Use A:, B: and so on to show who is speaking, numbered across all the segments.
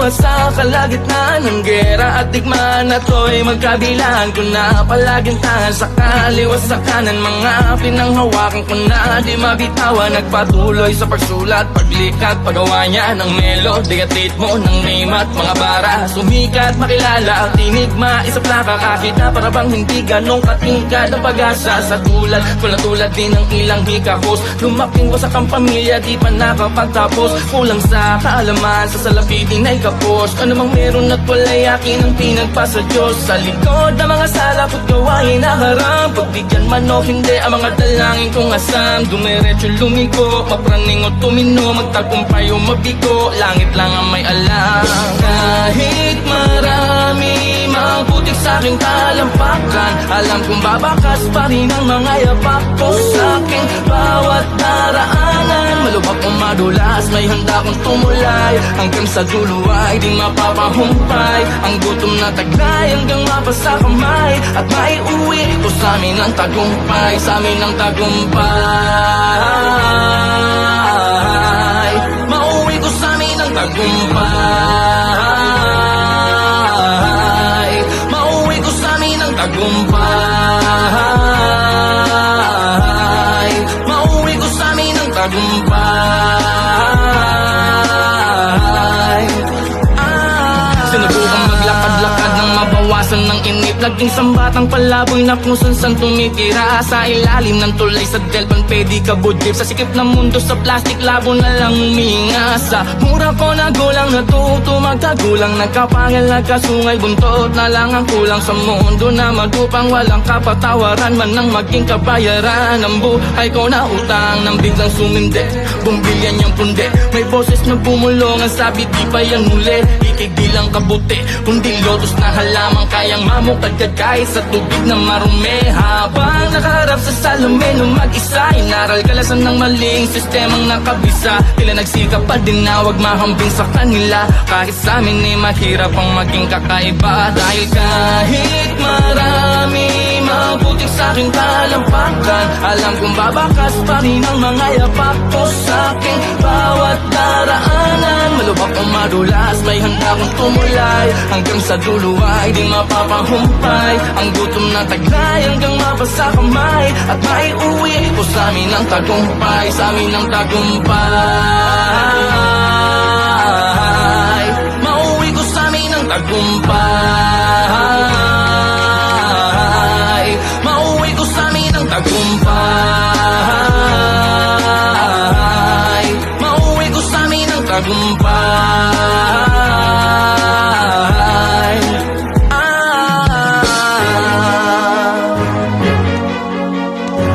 A: at sa kalagitnaan ng gera at digmaan at to'y magkabilaan ko na palaging tahan sa kaliwa sa kanan. Mga pinanghawakan ko na di mabitawan, nagpatuloy sa pagsulat, paglikat, paggawa niya ng melody at ritmo ng name at mga bara. Sumikat, makilala at enigma, isa plaka kahit na para bang hindi ganong katingkad ang pag-asa sa tulad ko na tulad din ng ilang hikahos. Lumaking ko sa kang pamilya, di pa nakapagtapos, kulang sa kaalaman, sa salapitin ay kapos. Ano mang meron at wala'y akin ang pinagpasa Diyos. Sa likod ng mga sala ko't gawain nakaram, pagbigyan man o hindi ang mga dalangin kong asam. Dumiretso lumigo, mapraning o tumino, magtagumpay o mabigo, langit lang ang may alam. Kahit marami mabutik sa aking talampakan, alam kong babakas pa rin ang mga yapak ko sa aking bawat daraanan. Malubak o madulas, may handa kong tumulay, hanggang sa dulo ay di mapapahumpay. Ang gutom na taglay hanggang mapasa kamay, at maiuwi ko sa amin ang tagumpay, sa amin ang tagumpay. Mauwi ko sa amin ang tagumpay, mauwi ko sa amin ang tagumpay, mauwi ko sa amin ang tagumpay. Sinubukang maglakad-lakad nang mabawasan ng inip, laging sambatang palaboy na kung saan tumitira. Sa ilalim ng tulay sa Delpan, pwede ka budjip. Sa sikip ng mundo, sa plastic labo na lang huminga. Sa mura ko na gulang, natuto magkagulang, nagkapangal, nagkasungay, buntot na lang ang kulang sa mundo na madupang walang kapatawaran man nang maging kabayaran. Ang buhay ko na utang nang biglang sumindi, bumbilyan niyang pundi. May boses na bumulong, ang sabi di pa yan muli. Ikig di lang kabuti, kundi lotus na halaman, kayang mamukadkad kahit sa tubig na marumi. Habang nakaharap sa salamin ng mag-isa, inaral kalasan ng maling sistemang nakabisa. Tila nagsikap pa din na wag mahambing sa kanila, kahit sa amin ay mahirap ang maging kakaiba. Dahil kahit marami mabutik sa aking talampakan, alam kong babakas pa rin ang mga yapak ko sa aking bawat daraanan. Malubak o madulas, may handa kong tumulay, hanggang sa dulo ay di mapapahumpay. Ang gutom na taglay hanggang mapasa kamay, at maiuwi ko sa amin ang tagumpay, sa amin ang tagumpay. Mauwi ko sa amin ang tagumpay, mauwi ko sa amin ang tagumpay, mauwi ko sa amin ang tagumpay.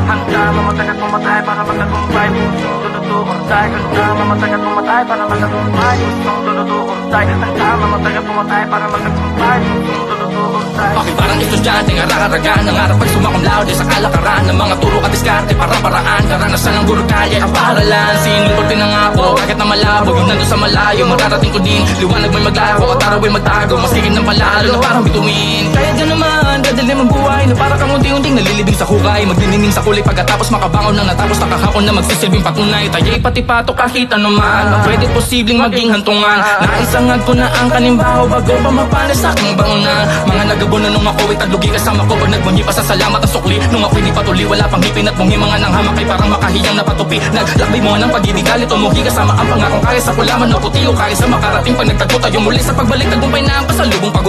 A: Handa mamatay at pumatay para magtagumpay, pusong tututuon tayo. Handa mamatay at pumatay para magtagumpay, pusong tututuon tayo. Handa mamatay at pumatay para magtagumpay, pusong tututuon tayo. Bakit parang estudyante ng araragan, nangarap pag sumakumlaw sa kalakaran ng mga turo at diskarte para paraan, karanasan ng guro kaya ang paralan. Sinulot din ang ako, kahit na malabo, yung nandun sa malayo, mararating ko din. Liwanag may maglako at araw ay magtago, masigin ng palalo na parang bituin. Kaya dyan naman, dadalim ang buhay na para kang unti-unting nalilibing sa hukay, magniningning sa kulay pagkatapos makabangon ng natapos na kahapon na magsisilbing patunay. Taya'y pati pato kahit anuman, ang pwede posibleng maging hantungan. Naisangag ko na ang kanimbaho bago pa mapanas sa aking bangunan. Mga nagabo na nung ako'y tadlugi kasama ko, pag nagbunyi pa sa salamat at sukli. Nung ako'y di patuli, wala pang hipin at bungi, mga nanghamak ay parang makahiyang napatupi. Naglakbay mo ng pag-ibig, galit umuhi kasama ang pangakong kaya sa kulaman o puti o kaya sa makarating. Pag nagtagpo tayo muli sa pagbalik, tagumpay na ang pasalubong pag